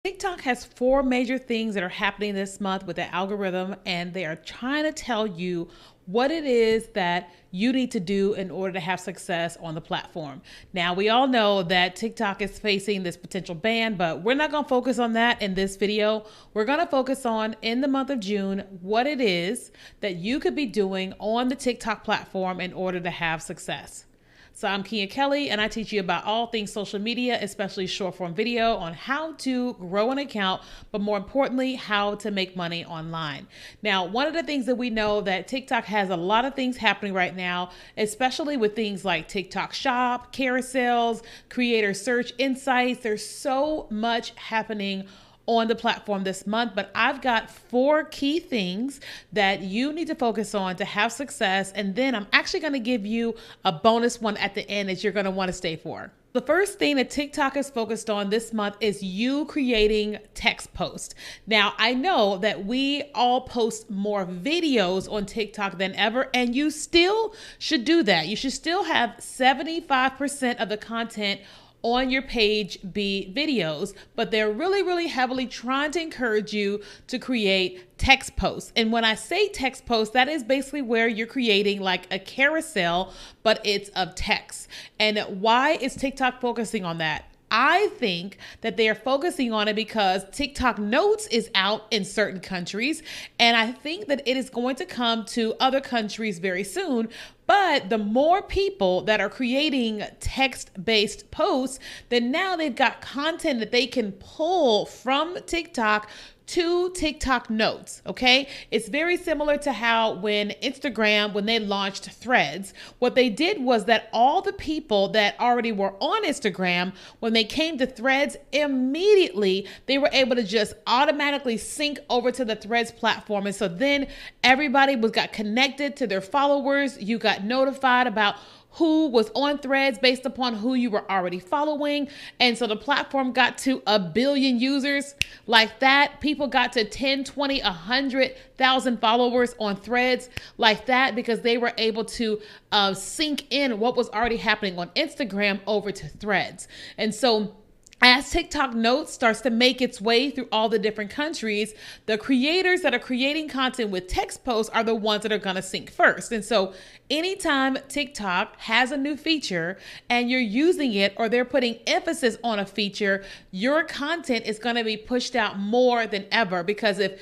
TikTok has four major things that are happening this month with the algorithm, and they are trying to tell you what it is that you need to do in order to have success on the platform. Now, we all know that TikTok is facing this potential ban, but we're not going to focus on that in this video. We're going to focus on, in the month of June, what it is that you could be doing on the TikTok platform in order to have success. So I'm Keenya Kelly, and I teach you about all things social media, especially short form video, on how to grow an account, but more importantly, how to make money online. Now, one of the things that we know that TikTok has a lot of things happening right now, especially with things like TikTok Shop, Carousels, Creator Search Insights. There's so much happening on the platform this month, but I've got four key things that you need to focus on to have success. And then I'm actually going to give you a bonus one at the end that you're going to want to stay for. The first thing that TikTok is focused on this month is you creating text posts. Now, I know that we all post more videos on TikTok than ever, and you still should do that. You should still have 75% of the content on your page be videos, but they're really heavily trying to encourage you to create text posts. And when I say text posts, that is basically where you're creating like a carousel, but it's of text. And why is TikTok focusing on that? I think that they are focusing on it because TikTok Notes is out in certain countries, and I think that it is going to come to other countries very soon. But the more people that are creating text-based posts, then now they've got content that they can pull from TikTok to TikTok Notes, okay? It's very similar to how when Instagram, when they launched Threads, what they did was that all the people that already were on Instagram, when they came to Threads, immediately they were able to just automatically sync over to the Threads platform. And so then everybody got connected to their followers. You got notified about who was on Threads based upon who you were already following. And so the platform got to 1 billion users like that. People got to 10, 20, 100,000 followers on Threads like that because they were able to sync in what was already happening on Instagram over to Threads. And so as TikTok Notes starts to make its way through all the different countries, the creators that are creating content with text posts are the ones that are going to sync first. And so anytime TikTok has a new feature and you're using it, or they're putting emphasis on a feature, your content is going to be pushed out more than ever, because if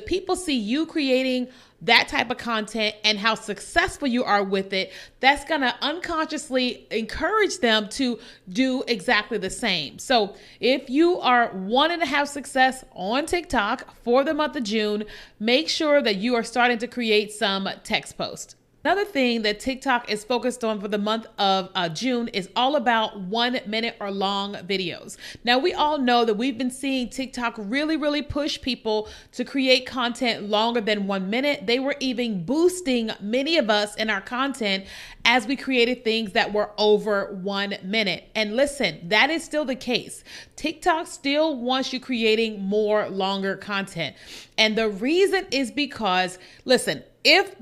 people see you creating that type of content and how successful you are with it, that's going to unconsciously encourage them to do exactly the same. So if you are wanting to have success on TikTok for the month of June, make sure that you are starting to create some text posts. Another thing that TikTok is focused on for the month of June is all about 1 minute or long videos. Now, we all know that we've been seeing TikTok really push people to create content longer than 1 minute. They were even boosting many of us in our content as we created things that were over 1 minute. And listen, that is still the case. TikTok still wants you creating more longer content. And the reason is because, listen, if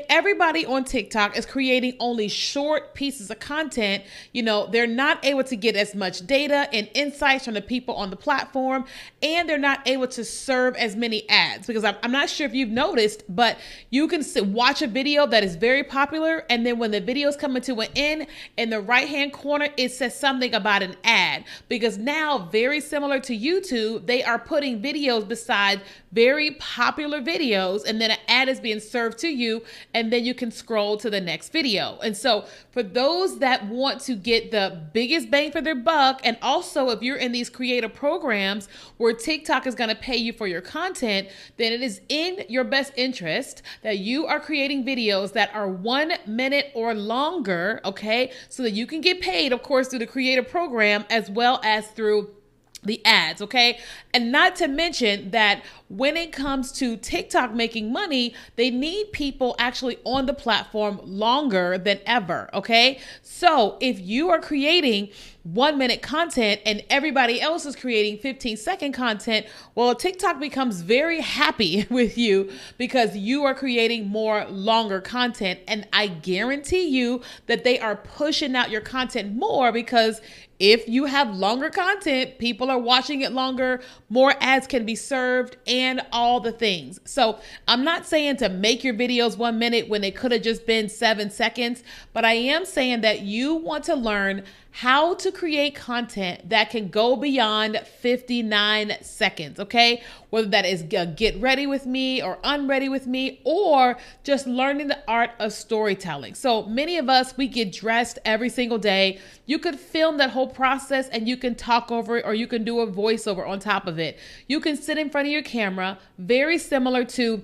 everybody on TikTok is creating only short pieces of content, they're not able to get as much data and insights from the people on the platform, and they're not able to serve as many ads. Because I'm not sure if you've noticed, but you can watch a video that is very popular, and then when the video is coming to an end, in the right-hand corner, it says something about an ad. Because now, very similar to YouTube, they are putting videos beside very popular videos, and then an ad is being served to you, and then you can scroll to the next video. And so for those that want to get the biggest bang for their buck, and also if you're in these creative programs where TikTok is going to pay you for your content, then it is in your best interest that you are creating videos that are 1 minute or longer, okay? So that you can get paid, of course, through the creative program as well as through the ads, okay? And not to mention that when it comes to TikTok making money, they need people actually on the platform longer than ever, okay? So if you are creating 1-minute content and everybody else is creating 15-second content, well, TikTok becomes very happy with you because you are creating more longer content. And I guarantee you that they are pushing out your content more because if you have longer content, people are watching it longer, more ads can be served, and all the things. So I'm not saying to make your videos 1 minute when they could have just been 7 seconds, but I am saying that you want to learn how to create content that can go beyond 59 seconds, okay? Whether that is get ready with me or unready with me, or just learning the art of storytelling. So many of us, we get dressed every single day. You could film that whole process and you can talk over it, or you can do a voiceover on top of it. You can sit in front of your camera, very similar to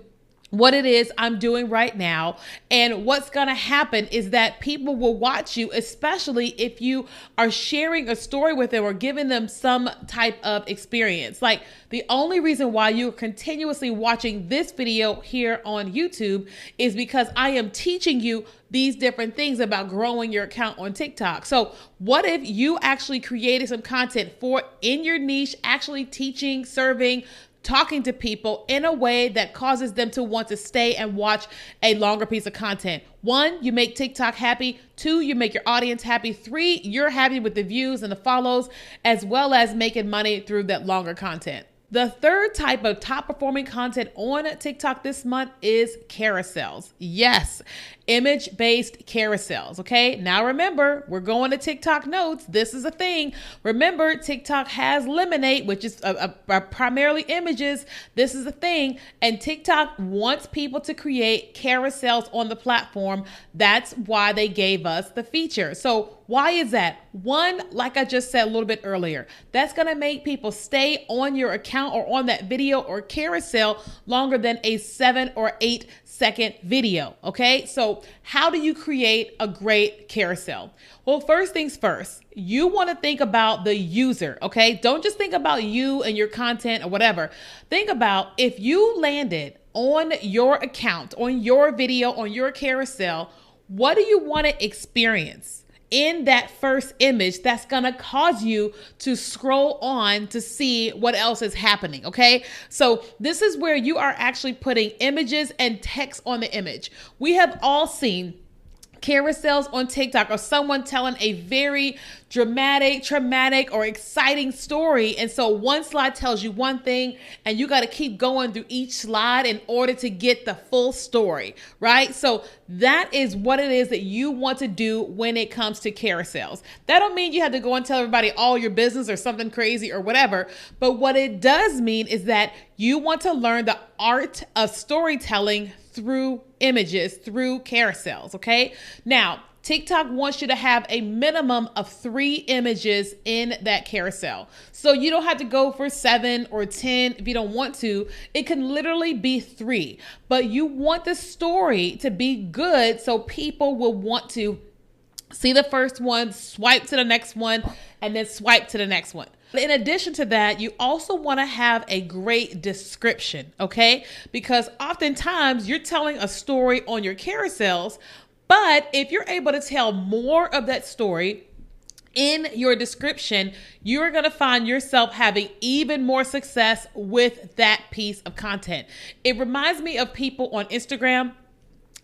what it is I'm doing right now. And what's going to happen is that people will watch you, especially if you are sharing a story with them or giving them some type of experience. Like, the only reason why you're continuously watching this video here on YouTube is because I am teaching you these different things about growing your account on TikTok. So what if you actually created some content for in your niche, actually teaching, serving, talking to people in a way that causes them to want to stay and watch a longer piece of content? 1, you make TikTok happy. 2, you make your audience happy. 3, you're happy with the views and the follows, as well as making money through that longer content. The third type of top performing content on TikTok this month is carousels. Yes, image-based carousels, okay? Now remember, we're going to TikTok notes. This is a thing. Remember, TikTok has Lemonade, which is primarily images. This is a thing. And TikTok wants people to create carousels on the platform. That's why they gave us the feature. So why is that? 1, like I just said a little bit earlier, that's going to make people stay on your account or on that video or carousel longer than a 7 or 8 second video. Okay. So how do you create a great carousel? Well, first things first, you want to think about the user. Okay. Don't just think about you and your content or whatever. Think about if you landed on your account, on your video, on your carousel, what do you want to experience in that first image that's going to cause you to scroll on to see what else is happening, okay? So this is where you are actually putting images and text on the image. We have all seen carousels on TikTok or someone telling a very dramatic, traumatic, or exciting story. And so one slide tells you one thing and you got to keep going through each slide in order to get the full story, right? So that is what it is that you want to do when it comes to carousels. That don't mean you have to go and tell everybody all your business or something crazy or whatever. But what it does mean is that you want to learn the art of storytelling through images, through carousels, okay? Now, TikTok wants you to have a minimum of 3 images in that carousel. So you don't have to go for 7 or 10 if you don't want to. It can literally be 3, but you want the story to be good so people will want to see the first one, swipe to the next one, and then swipe to the next one. In addition to that, you also want to have a great description, okay? Because oftentimes you're telling a story on your carousels, but if you're able to tell more of that story in your description, you're going to find yourself having even more success with that piece of content. It reminds me of people on Instagram.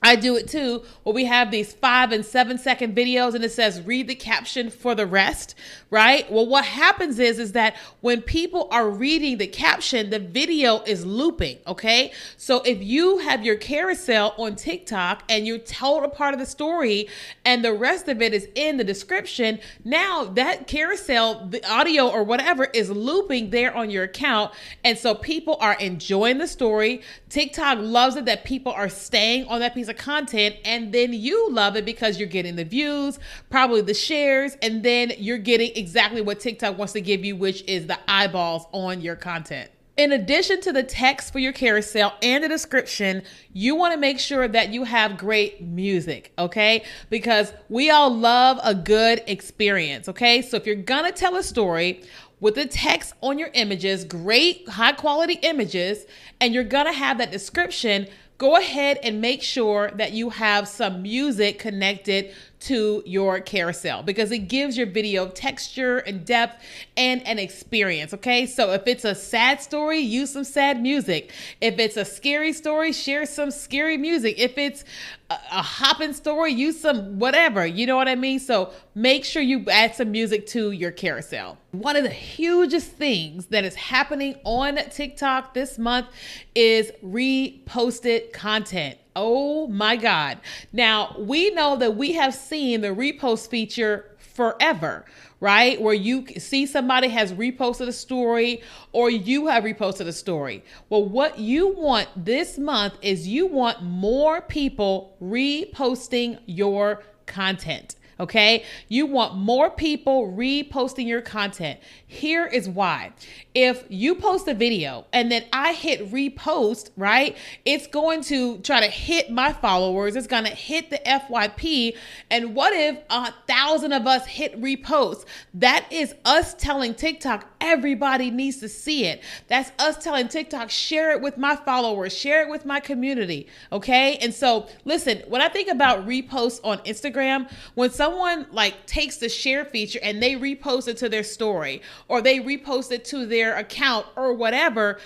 I do it too, where we have these 5 and 7 second videos and it says, read the caption for the rest, right? Well, what happens is that when people are reading the caption, the video is looping, okay? So if you have your carousel on TikTok and you told a part of the story and the rest of it is in the description, now that carousel, the audio or whatever is looping there on your account. And so people are enjoying the story. TikTok loves it that people are staying on that piece of content, and then you love it because you're getting the views, probably the shares, and then you're getting exactly what TikTok wants to give you, which is the eyeballs on your content. In addition to the text for your carousel and the description, you want to make sure that you have great music, okay? Because we all love a good experience, okay? So if you're gonna tell a story with the text on your images, great high quality images, and you're gonna have that description, go ahead and make sure that you have some music connected to your carousel because it gives your video texture and depth and an experience. Okay, so if it's a sad story, use some sad music. If it's a scary story, share some scary music. If it's a hopping story, use some whatever, you know what I mean? So make sure you add some music to your carousel. One of the hugest things that is happening on TikTok this month is reposted content. Oh my God. Now, we know that we have seen the repost feature forever, right? Where you see somebody has reposted a story or you have reposted a story. Well, what you want this month is you want more people reposting your content. Okay, you want more people reposting your content. Here is why. If you post a video and then I hit repost, right, it's going to try to hit my followers. It's going to hit the FYP. And what if 1,000 of us hit repost? That is us telling TikTok everybody needs to see it. That's us telling TikTok, share it with my followers, share it with my community. Okay. And so listen, when I think about reposts on Instagram, when someone like takes the share feature and they repost it to their story or they repost it to their account or whatever,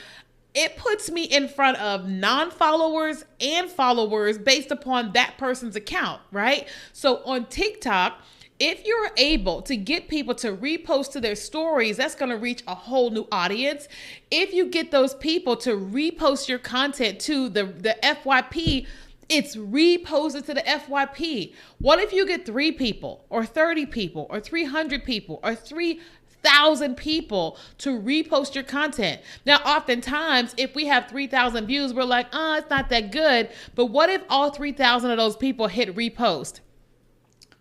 it puts me in front of non-followers and followers based upon that person's account, right? So on TikTok, if you're able to get people to repost to their stories, that's going to reach a whole new audience. If you get those people to repost your content to the FYP, it's reposted to the FYP. What if you get 3 people or 30 people or 300 people or 3,000 people to repost your content? Now, oftentimes, if we have 3,000 views, we're like, oh, it's not that good. But what if all 3,000 of those people hit repost?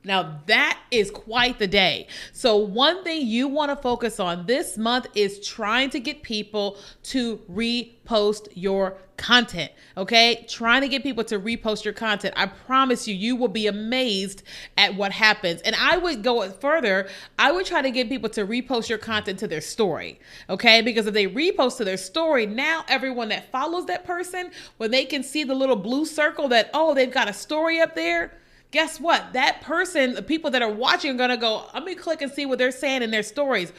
Now that is quite the day. So one thing you want to focus on this month is trying to get people to repost your content. Okay. Trying to get people to repost your content. I promise you, you will be amazed at what happens. And I would go further. I would try to get people to repost your content to their story. Okay. Because if they repost to their story, now everyone that follows that person, when they can see the little blue circle that, oh, they've got a story up there. Guess what? That person, the people that are watching are going to go, let me click and see what they're saying in their stories.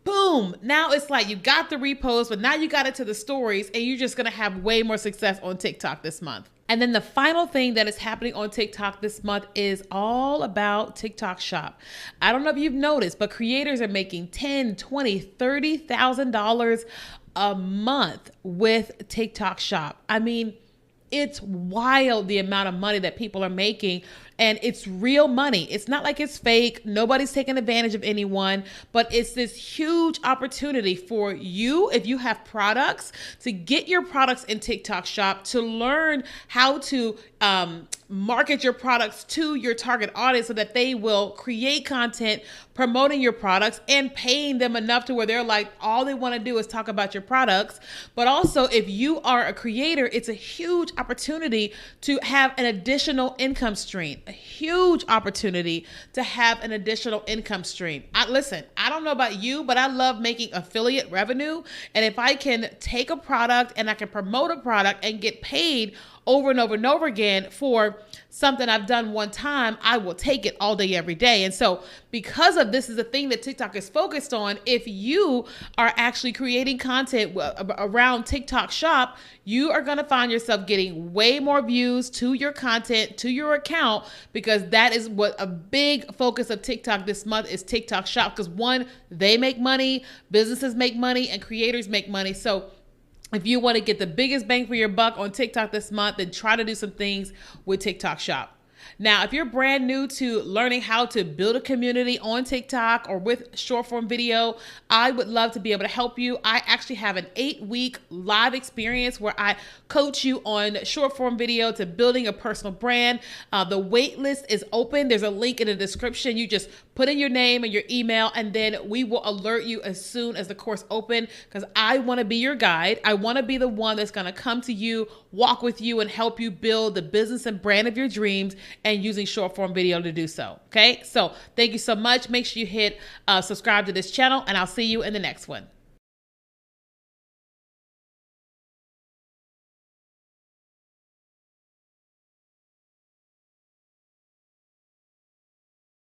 Boom. Now it's like you got the repost, but now you got it to the stories and you're just going to have way more success on TikTok this month. And then the final thing that is happening on TikTok this month is all about TikTok Shop. I don't know if you've noticed, but creators are making $10,000, $20,000, $30,000 a month with TikTok Shop. I mean, it's wild the amount of money that people are making, and it's real money. It's not like it's fake. Nobody's taking advantage of anyone, but it's this huge opportunity for you, if you have products, to get your products in TikTok Shop, to learn how to market your products to your target audience so that they will create content promoting your products and paying them enough to where they're like, all they want to do is talk about your products. But also, if you are a creator, it's a huge opportunity to have an additional income stream, a huge opportunity to have an additional income stream. Listen, I don't know about you, but I love making affiliate revenue. And if I can take a product and I can promote a product and get paid over and over and over again for something I've done one time, I will take it all day, every day. And so because of this is a thing that TikTok is focused on, if you are actually creating content around TikTok Shop, you are going to find yourself getting way more views to your content, to your account, because that is what a big focus of TikTok this month is, TikTok Shop. Because one, they make money, businesses make money, and creators make money. So if you want to get the biggest bang for your buck on TikTok this month, then try to do some things with TikTok Shop. Now, if you're brand new to learning how to build a community on TikTok or with short form video, I would love to be able to help you. I actually have an 8-week live experience where I coach you on short form video to building a personal brand. The waitlist is open. There's a link in the description. You just put in your name and your email, and then we will alert you as soon as the course opens, because I want to be your guide. I want to be the one that's going to come to you, walk with you, and help you build the business and brand of your dreams, and using short form video to do so. Okay, so thank you so much. Make sure you hit subscribe to this channel, and I'll see you in the next one.